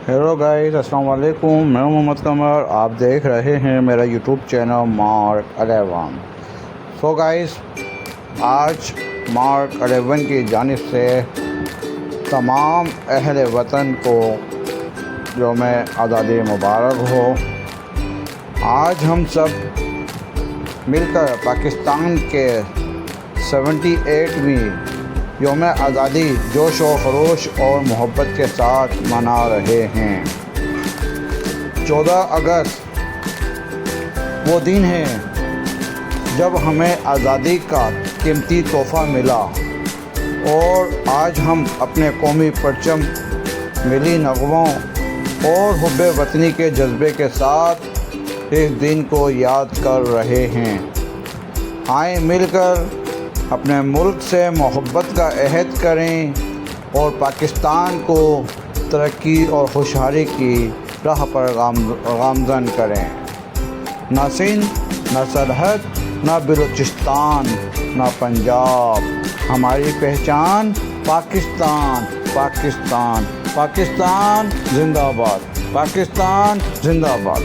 Hello guys, अस्सलाम वालेकुम। मैं मोहम्मद कमर, आप देख रहे हैं मेरा YouTube channel mark 11। So guys, आज मार्क 11 की जानिब से तमाम अहले वतन को यौम आज़ादी मुबारक हो। आज हम सब मिलकर पाकिस्तान के 78वीं यौम आज़ादी जोश व खरोश और मोहब्बत के साथ मना रहे हैं। 14 अगस्त वो दिन है जब हमें आज़ादी का कीमती तोहफ़ा मिला और आज हम अपने कौमी परचम, मिली नगमों और हुब्बे वतनी के जज्बे के साथ इस दिन को याद कर रहे हैं। आए मिलकर अपने मुल्क से मोहब्बत का अहद करें और पाकिस्तान को तरक्की और खुशहाली की राह पर गामज़न करें। न सिंध, न सरहद, न बलूचिस्तान, न पंजाब, हमारी पहचान पाकिस्तान। पाकिस्तान, पाकिस्तान जिंदाबाद, पाकिस्तान जिंदाबाद।